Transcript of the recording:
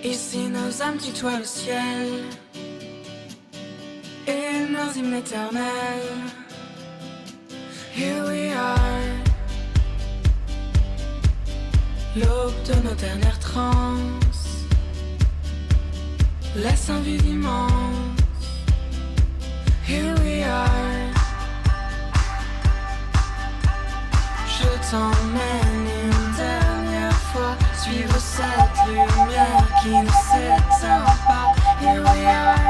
Ici nos âmes tutoient le ciel et nos hymnes éternels. Here we are, l'aube de nos dernières transes, laisse un vide immense. Here we are, je t'emmène une dernière fois suivre cette lumière qui ne s'éteint pas. Here we are.